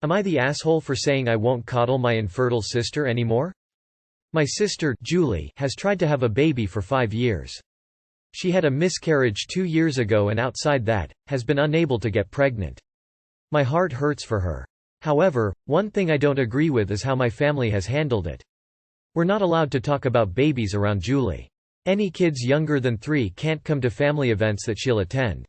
Am I the asshole for saying I won't coddle my infertile sister anymore? My sister, Julie, has tried to have a baby for 5 years. She had a miscarriage 2 years ago and outside that, has been unable to get pregnant. My heart hurts for her. However, one thing I don't agree with is how my family has handled it. We're not allowed to talk about babies around Julie. Any kids younger than 3 can't come to family events that she'll attend.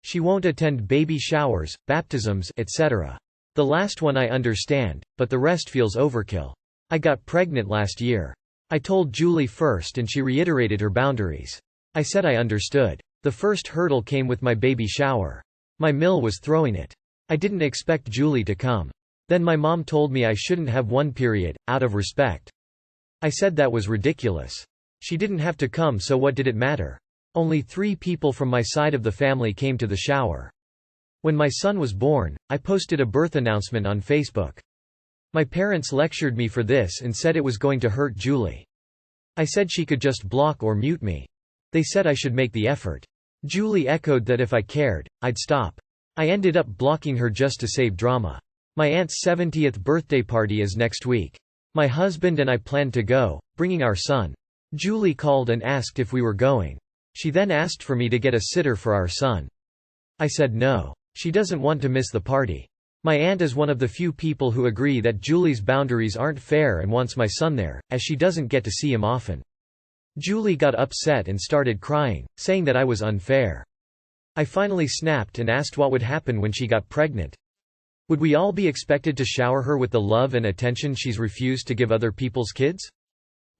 She won't attend baby showers, baptisms, etc. The last one I understand, but the rest feels overkill. I got pregnant last year. I told Julie first and she reiterated her boundaries. I said I understood. The first hurdle came with my baby shower. My mill was throwing it. I didn't expect Julie to come. Then my mom told me I shouldn't have one period, out of respect. I said that was ridiculous. She didn't have to come, so what did it matter? Only 3 people from my side of the family came to the shower. When my son was born, I posted a birth announcement on Facebook. My parents lectured me for this and said it was going to hurt Julie. I said she could just block or mute me. They said I should make the effort. Julie echoed that if I cared, I'd stop. I ended up blocking her just to save drama. My aunt's 70th birthday party is next week. My husband and I planned to go, bringing our son. Julie called and asked if we were going. She then asked for me to get a sitter for our son. I said no. She doesn't want to miss the party. My aunt is one of the few people who agree that Julie's boundaries aren't fair and wants my son there, as she doesn't get to see him often. Julie got upset and started crying, saying that I was unfair. I finally snapped and asked what would happen when she got pregnant. Would we all be expected to shower her with the love and attention she's refused to give other people's kids?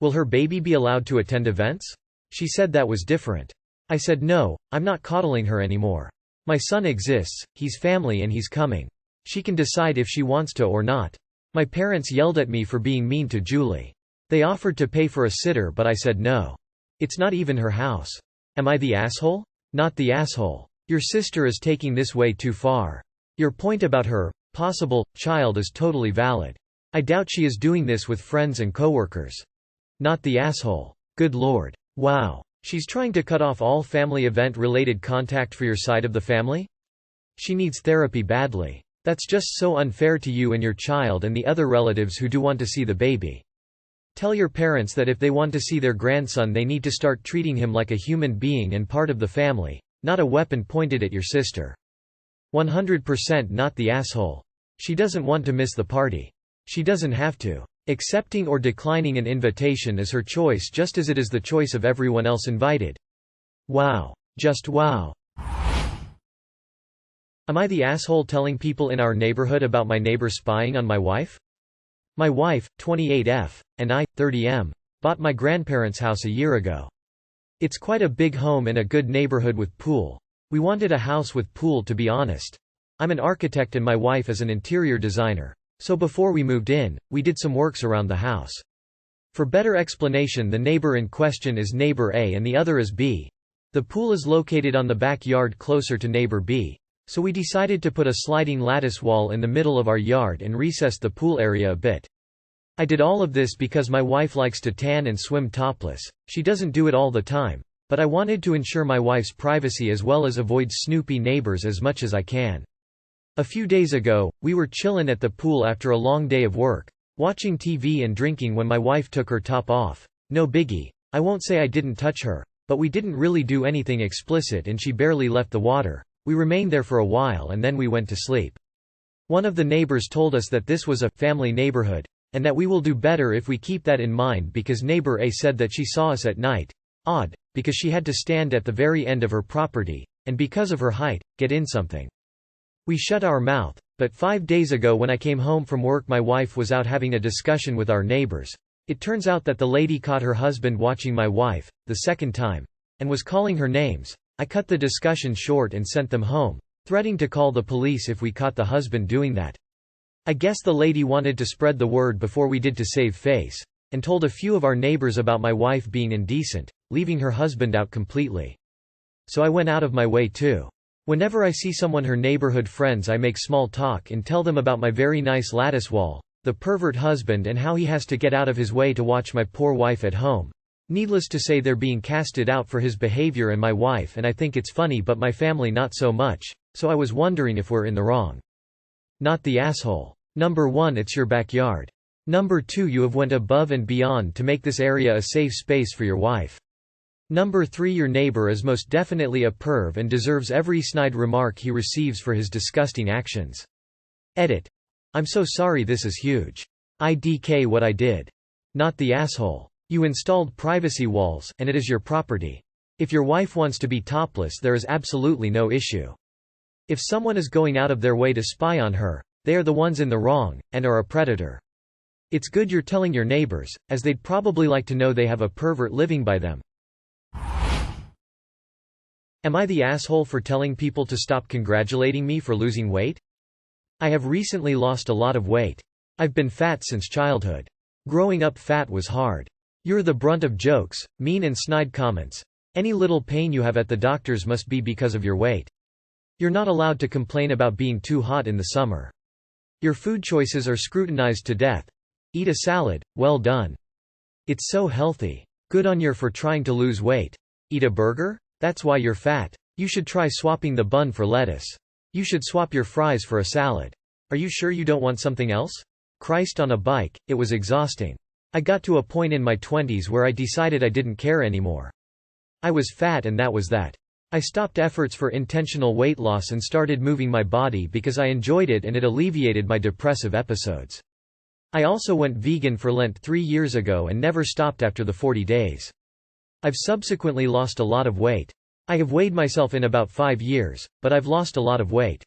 Will her baby be allowed to attend events? She said that was different. I said no, I'm not coddling her anymore. My son exists, he's family and he's coming. She can decide if she wants to or not. My parents yelled at me for being mean to Julie. They offered to pay for a sitter but I said no. It's not even her house. Am I the asshole? Not the asshole. Your sister is taking this way too far. Your point about her possible child is totally valid. I doubt she is doing this with friends and coworkers. Not the asshole. Good lord. Wow. She's trying to cut off all family event-related contact for your side of the family? She needs therapy badly. That's just so unfair to you and your child and the other relatives who do want to see the baby. Tell your parents that if they want to see their grandson they need to start treating him like a human being and part of the family, not a weapon pointed at your sister. 100% not the asshole. She doesn't want to miss the party. She doesn't have to. Accepting or declining an invitation is her choice just as it is the choice of everyone else invited. Wow. Just wow. Am I the asshole telling people in our neighborhood about my neighbor spying on my wife? My wife, 28F, and I, 30M, bought my grandparents' house a year ago. It's quite a big home in a good neighborhood with pool. We wanted a house with pool, to be honest. I'm an architect and my wife is an interior designer. So before we moved in, we did some works around the house. For better explanation, the neighbor in question is neighbor A and the other is B. The pool is located on the backyard closer to neighbor B, so we decided to put a sliding lattice wall in the middle of our yard and recess the pool area a bit. I did all of this because my wife likes to tan and swim topless. She doesn't do it all the time, but I wanted to ensure my wife's privacy as well as avoid snoopy neighbors as much as I can. A few days ago, we were chillin' at the pool after a long day of work, watching TV and drinking when my wife took her top off. No biggie. I won't say I didn't touch her, but we didn't really do anything explicit and she barely left the water. We remained there for a while and then we went to sleep. One of the neighbors told us that this was a family neighborhood, and that we will do better if we keep that in mind because neighbor A said that she saw us at night. Odd, because she had to stand at the very end of her property, and because of her height, get in something. We shut our mouth, but 5 days ago when I came home from work my wife was out having a discussion with our neighbors. It turns out that the lady caught her husband watching my wife, the second time, and was calling her names. I cut the discussion short and sent them home, threatening to call the police if we caught the husband doing that. I guess the lady wanted to spread the word before we did to save face, and told a few of our neighbors about my wife being indecent, leaving her husband out completely. So I went out of my way too. Whenever I see someone her neighborhood friends I make small talk and tell them about my very nice lattice wall, the pervert husband and how he has to get out of his way to watch my poor wife at home. Needless to say they're being casted out for his behavior and my wife and I think it's funny but my family not so much, so I was wondering if we're in the wrong. Not the asshole. Number 1, it's your backyard. Number 2, you have went above and beyond to make this area a safe space for your wife. Number 3, your neighbor is most definitely a perv and deserves every snide remark he receives for his disgusting actions. Edit. I'm so sorry, this is huge. IDK what I did. Not the asshole. You installed privacy walls, and it is your property. If your wife wants to be topless, there is absolutely no issue. If someone is going out of their way to spy on her, they are the ones in the wrong, and are a predator. It's good you're telling your neighbors, as they'd probably like to know they have a pervert living by them. Am I the asshole for telling people to stop congratulating me for losing weight? I have recently lost a lot of weight. I've been fat since childhood. Growing up fat was hard. You're the brunt of jokes, mean and snide comments. Any little pain you have at the doctor's must be because of your weight. You're not allowed to complain about being too hot in the summer. Your food choices are scrutinized to death. Eat a salad, well done. It's so healthy. Good on you for trying to lose weight. Eat a burger? That's why you're fat. You should try swapping the bun for lettuce. You should swap your fries for a salad. Are you sure you don't want something else? Christ on a bike, it was exhausting. I got to a point in my 20s where I decided I didn't care anymore. I was fat and that was that. I stopped efforts for intentional weight loss and started moving my body because I enjoyed it and it alleviated my depressive episodes. I also went vegan for Lent 3 years ago and never stopped after the 40 days. I've subsequently lost a lot of weight. I have weighed myself in about 5 years, but I've lost a lot of weight.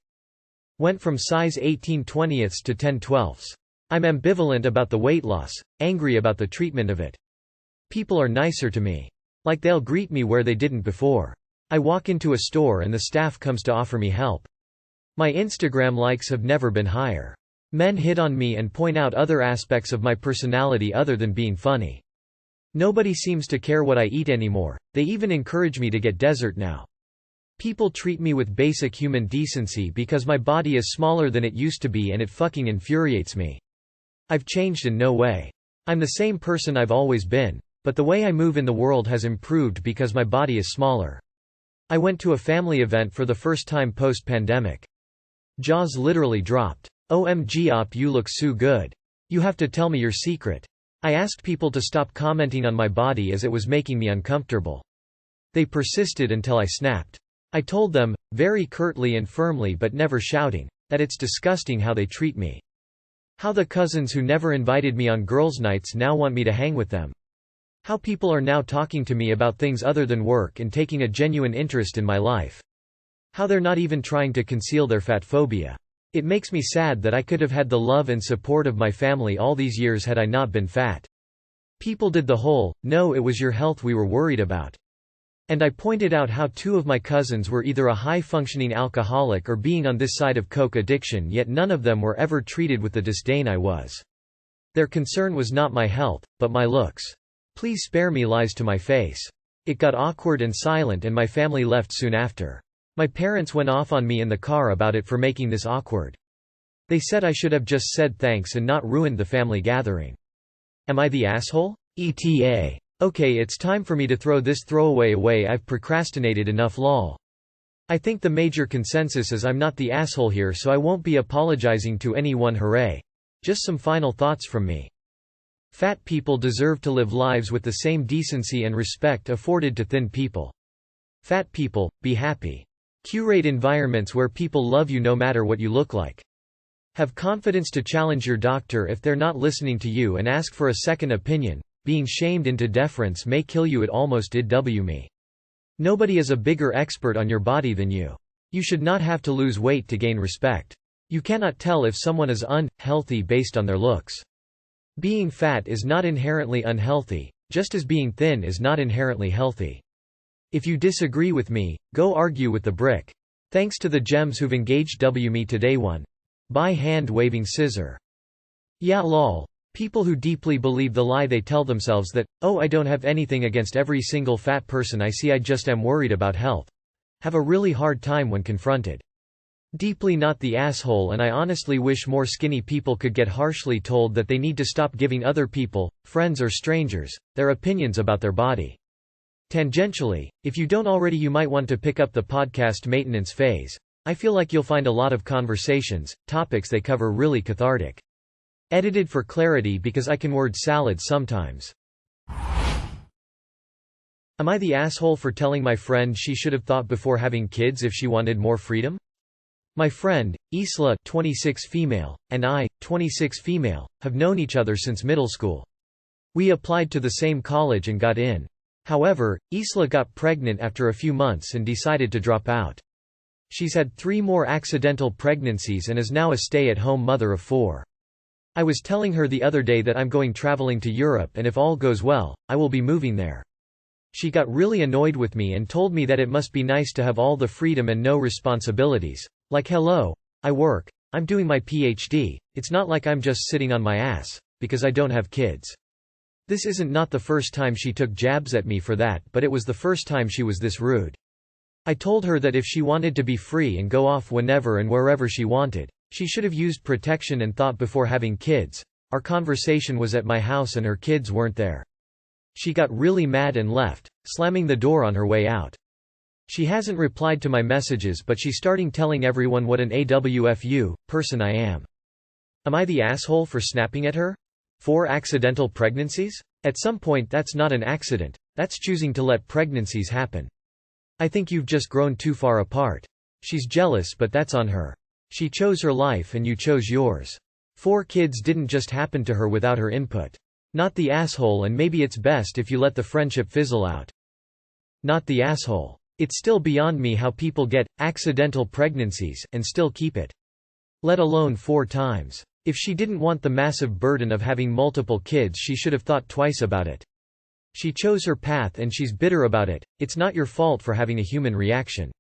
Went from size 18/20 to 10/12. I'm ambivalent about the weight loss, angry about the treatment of it. People are nicer to me. Like they'll greet me where they didn't before. I walk into a store and the staff comes to offer me help. My Instagram likes have never been higher. Men hit on me and point out other aspects of my personality other than being funny. Nobody seems to care what I eat anymore, they even encourage me to get dessert now. People treat me with basic human decency because my body is smaller than it used to be and it fucking infuriates me. I've changed in no way. I'm the same person I've always been, but the way I move in the world has improved because my body is smaller. I went to a family event for the first time post-pandemic. Jaws literally dropped. OMG op, you look so good. You have to tell me your secret. I asked people to stop commenting on my body as it was making me uncomfortable. They persisted until I snapped. I told them, very curtly and firmly but never shouting, that it's disgusting how they treat me. How the cousins who never invited me on girls' nights now want me to hang with them. How people are now talking to me about things other than work and taking a genuine interest in my life. How they're not even trying to conceal their fat phobia. It makes me sad that I could have had the love and support of my family all these years had I not been fat. People did the whole, no, it was your health we were worried about. And I pointed out how 2 of my cousins were either a high-functioning alcoholic or being on this side of coke addiction, yet none of them were ever treated with the disdain I was. Their concern was not my health, but my looks. Please spare me lies to my face. It got awkward and silent and my family left soon after. My parents went off on me in the car about it for making this awkward. They said I should have just said thanks and not ruined the family gathering. Am I the asshole? ETA. Okay, it's time for me to throw this throwaway away, I've procrastinated enough lol. I think the major consensus is I'm not the asshole here, so I won't be apologizing to anyone, hooray. Just some final thoughts from me. Fat people deserve to live lives with the same decency and respect afforded to thin people. Fat people, be happy. Curate environments where people love you no matter what you look like. Have confidence to challenge your doctor if they're not listening to you and ask for a second opinion. Being shamed into deference may kill you, it almost did me. Nobody is a bigger expert on your body than you. You should not have to lose weight to gain respect. You cannot tell if someone is unhealthy based on their looks. Being fat is not inherently unhealthy, just as being thin is not inherently healthy. If you disagree with me, go argue with the brick. Thanks to the gems who've engaged me today. 1. By hand-waving scissor. Yeah lol. People who deeply believe the lie they tell themselves that, oh, I don't have anything against every single fat person I see, I just am worried about health, have a really hard time when confronted. Deeply not the asshole, and I honestly wish more skinny people could get harshly told that they need to stop giving other people, friends or strangers, their opinions about their body. Tangentially, if you don't already, you might want to pick up the podcast maintenance phase. I feel like you'll find a lot of conversations, topics they cover really cathartic. Edited for clarity because I can word salad sometimes. Am I the asshole for telling my friend she should have thought before having kids if she wanted more freedom? My friend, Isla 26 female, and I, 26 female, have known each other since middle school. We applied to the same college and got in. However, Isla got pregnant after a few months and decided to drop out. She's had 3 more accidental pregnancies and is now a stay-at-home mother of 4. I was telling her the other day that I'm going traveling to Europe and if all goes well, I will be moving there. She got really annoyed with me and told me that it must be nice to have all the freedom and no responsibilities. Like hello, I work, I'm doing my PhD, it's not like I'm just sitting on my ass, because I don't have kids. This isn't not the first time she took jabs at me for that, but it was the first time she was this rude. I told her that if she wanted to be free and go off whenever and wherever she wanted, she should have used protection and thought before having kids. Our conversation was at my house and her kids weren't there. She got really mad and left, slamming the door on her way out. She hasn't replied to my messages but she's starting telling everyone what an AWFU person I am. Am I the asshole for snapping at her? 4 accidental pregnancies? At some point that's not an accident, that's choosing to let pregnancies happen. I think you've just grown too far apart. She's jealous but that's on her. She chose her life and you chose yours. 4 kids didn't just happen to her without her input. Not the asshole, and maybe it's best if you let the friendship fizzle out. Not the asshole. It's still beyond me how people get accidental pregnancies and still keep it. Let alone 4 times. If she didn't want the massive burden of having multiple kids, she should have thought twice about it. She chose her path and she's bitter about it. It's not your fault for having a human reaction.